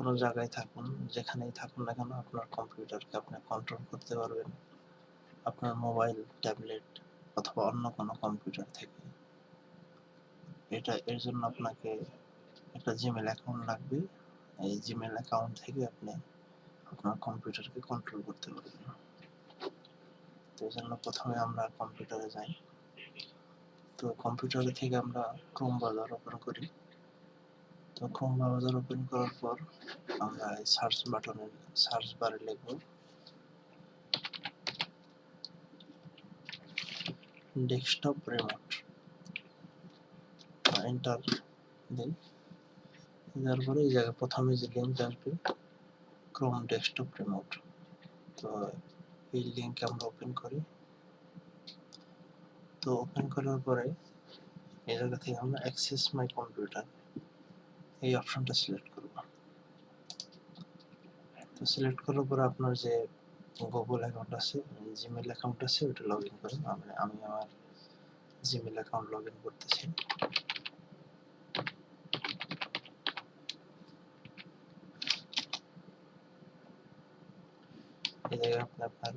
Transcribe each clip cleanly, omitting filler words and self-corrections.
কোনো জায়গায় থাকুন, যেখানেই থাকুন না কেন আপনার কম্পিউটারকে আপনি কন্ট্রোল করতে পারবেন আপনার মোবাইল, ট্যাবলেট অথবা অন্য কোনো কম্পিউটার থেকে। এর জন্য আপনাকে একটা জিমেল অ্যাকাউন্ট লাগবে। এই জিমেল অ্যাকাউন্ট থেকে আপনি আপনার কম্পিউটারকে কন্ট্রোল করতে পারবেন। তো এই জন্য প্রথমে আমরা কম্পিউটারে যাই। তো কম্পিউটারে থেকে আমরা ক্রোম ব্রাউজার ওপেন করি। তো ক্রোম ব্রাউজার ওপেন করার পর আমরা এই সার্চ বারে লিখব ডেস্কটপ রিমোট, এন্টার দিন। দেওয়ার পরে এই জায়গায় প্রথমে যে লিঙ্ক আসবে ক্রোম ডেস্কটপ রিমোট, তো এই লিঙ্ক আমরা ওপেন করি। তো ওপেন করার পরে এই জায়গা থেকে আমরা অ্যাক্সেস মাই কম্পিউটার এই অপশনটা সিলেক্ট করব। তো সিলেক্ট করার পরে আপনার যে গুগল অ্যাকাউন্ট আছে, জিমেল অ্যাকাউন্ট আছে, ওটা লগ ইন করেন। আমি আমার জিমেল অ্যাকাউন্ট লগ ইন করতেছি। এই জায়গায় আপনি আপনার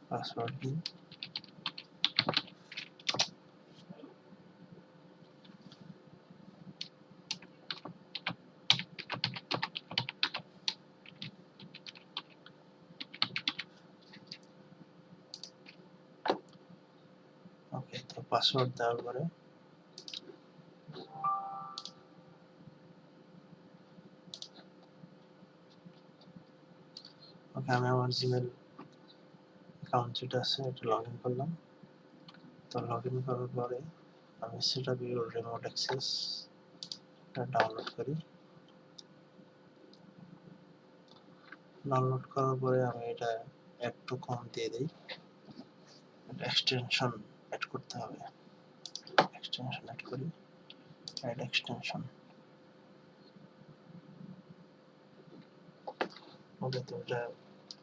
পাসওয়ার্ড দিন। ওকে, তো পাসওয়ার্ড দেওয়ার পরে আমি আমার জিমেল অ্যাকাউন্ট যেটা আছে এটা লগ ইন করলাম। তো লগ ইন করার পরে আমি setup your remote access download করি। ডাউনলোড করার পরে আমি এটা অ্যাড টু কম দিয়ে দিই। এটা এক্সটেনশন অ্যাড করতে হবে। এক্সটেনশন অ্যাড করি, অ্যাড এক্সটেনশন। ওকে, তো এটা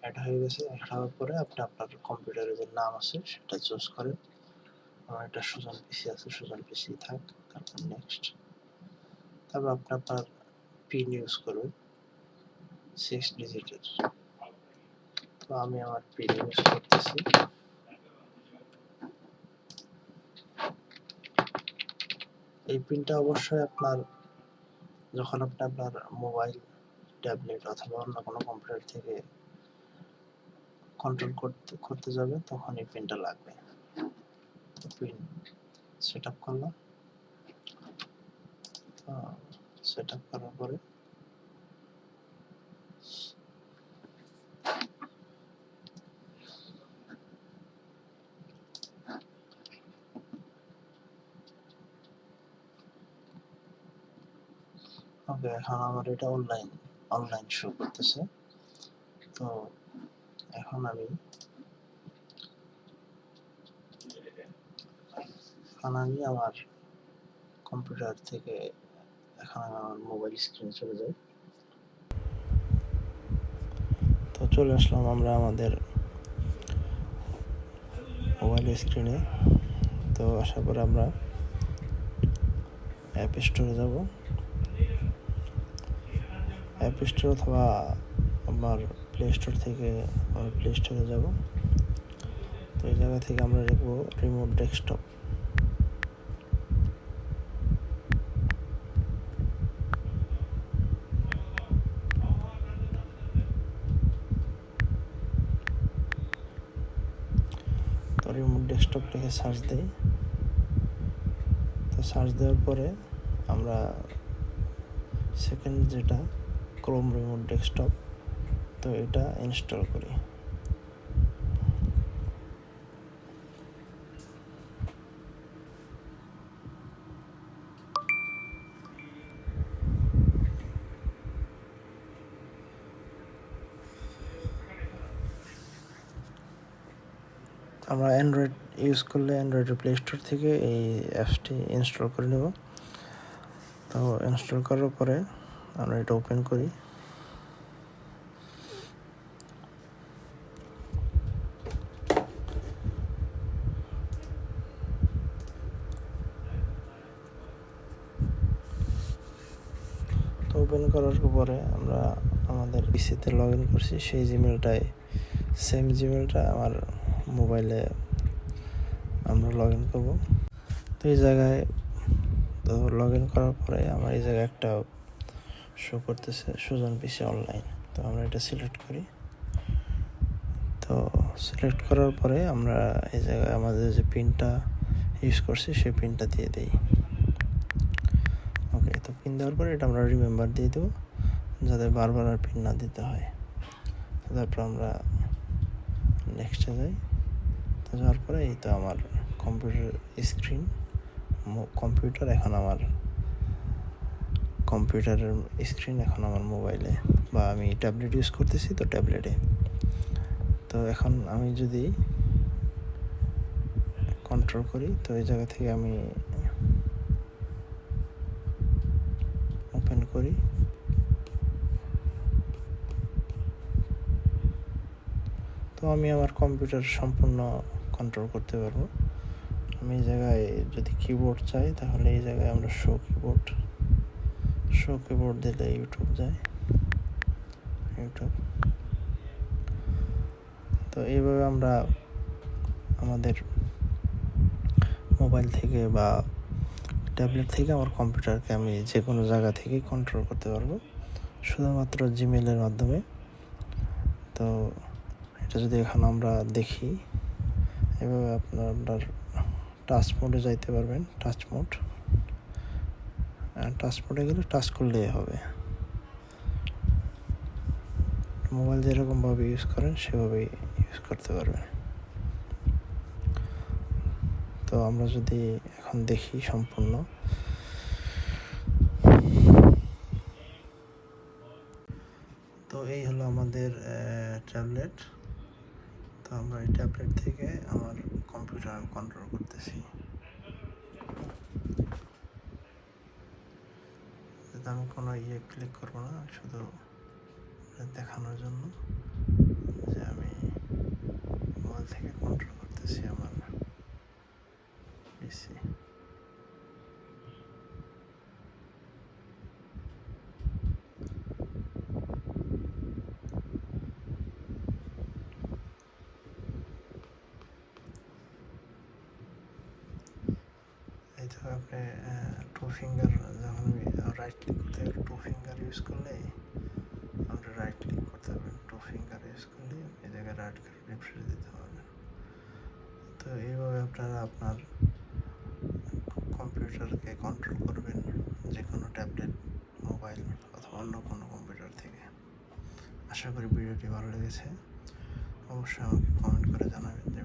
অ্যাড হয়ে গেছে। অ্যাড হওয়ার পরে আপনি আপনার কম্পিউটারের যে নাম আছে সেটা চুজ করেন। আমার এটা সুজন পিসি আছে, সুজন পিসি থাক। তারপর নেক্সট। তারপর আপনি আপনার পিন ইউজ করবেন 6 ডিজিটের। তো আমি আমার পিন ইউজ করতেছি। এই পিনটা অবশ্যই আপনার যখন আপনি আপনার মোবাইল, ট্যাবলেট অথবা অন্য কোনো কম্পিউটার থেকে কন্ট্রোল করতে যাবে তখন এই পিনটা লাগবে। তো পিন সেট আপ করলাম। তো সেট আপ করার পরে ওকে, এখন আমার এটা অনলাইন শো করতেছে। তো এখন আমি আমার কম্পিউটার থেকে এখন আমি আমার মোবাইল স্ক্রিনে চলে যাই। তো চলে আসলাম আমরা আমাদের মোবাইল স্ক্রিনে। তো আসার পরে আমরা অ্যাপ স্টোরে যাব। অ্যাপ স্টোর অথবা আমার প্লে স্টোর থেকে আমরা প্লে স্টোরে যাব। তো এই জায়গা থেকে আমরা লিখব রিমোট ডেস্কটপ। তো রিমোট ডেস্কটপ লিখে সার্চ দেই। তো সার্চ দেওয়ার পরে আমরা সেকেন্ড যেটা ক্রোম রিমোট ডেস্কটপ, তো এটা ইনস্টল করি। আমরা অ্যান্ড্রয়েড ইউজ করলে অ্যান্ড্রয়েডের প্লে স্টোর থেকে এই অ্যাপসটি ইনস্টল করে নেব। তো ইনস্টল করার পরে আমরা এটা ওপেন করি। তো ওপেন করার পরে আমরা আমাদের পিসিতে লগ ইন করছি, সেই জিমেলটাই সেম জিমেলটা আমার মোবাইলে আমরা লগ ইন করবো। তো এই জায়গায় তো লগ ইন করার পরে আমার এই জায়গায় একটা শো করতেছে সুজন পিসি অনলাইন। তো আমরা এটা সিলেক্ট করি। তো সিলেক্ট করার পরে আমরা এই জায়গায় আমাদের যে পিনটা ইউজ করছি সেই পিনটা দিয়ে দিই। ওকে, তো পিন দেওয়ার পরে এটা আমরা রিমেম্বার দিয়ে দেবো যাতে বারবার আর পিন না দিতে হয়। তো তারপর আমরা নেক্সটে যাই। তো যাওয়ার পরে এই তো আমার কম্পিউটার স্ক্রিন, কম্পিউটার এখন আমার কম্পিউটারের স্ক্রিন এখন আমার মোবাইলে, বা আমি ট্যাবলেট ইউজ করতেছি তো ট্যাবলেটে। তো এখন আমি যদি কন্ট্রোল করি তো এই জায়গা থেকে আমি ওপেন করি। তো আমি আমার কম্পিউটার সম্পূর্ণ কন্ট্রোল করতে পারবো। আমি এই জায়গায় যদি কিবোর্ড চাই তাহলে এই জায়গায় আমরা শো কিবোর্ড দিলে ইউটিউব যায়, তো এইভাবে আমরা আমাদের মোবাইল থেকে বা ট্যাবলেট থেকে আমার কম্পিউটারকে আমি যে কোনো জায়গা থেকে কন্ট্রোল করতে পারবো শুধুমাত্র জিমেলের মাধ্যমে। তো এটা যদি এখন আমরা দেখি, এভাবে আপনার টাচ মোডে যাইতে পারবেন। টাচ মোডে গেলে টাচ করলেই হবে। মোবাইল যেরকমভাবে ইউজ করেন সেভাবেই ইউজ করতে পারবেন। তো আমরা যদি এখন দেখি সম্পূর্ণ, তো এই হলো আমাদের ট্যাবলেট। তো আমরা এই ট্যাবলেট থেকে আমার কম্পিউটার কন্ট্রোল করতেছি। আমি কোনো ক্লিক করবো না, শুধু দেখানোর জন্য যে আমি মোবাইল থেকে কন্ট্রোল করতেছি আমার পিসি। এই তো আপনি টু ফিঙ্গার, যখন আমি রাইট ক্লিক করতে গেলে টু ফিঙ্গার ইউজ করলে আমরা রাইট ক্লিক করতে পারবেন। টু ফিঙ্গার ইউজ করলে এই জায়গায় রাইট রিফ্রেশ দিতে পারবেন। তো এইভাবে আপনারা আপনার কম্পিউটারকে কন্ট্রোল করবেন যে কোনো ট্যাবলেট, মোবাইল অথবা অন্য কোনো কম্পিউটার থেকে। আশা করি ভিডিওটি ভালো লেগেছে। অবশ্যই আমাকে কমেন্ট করে জানাবেন।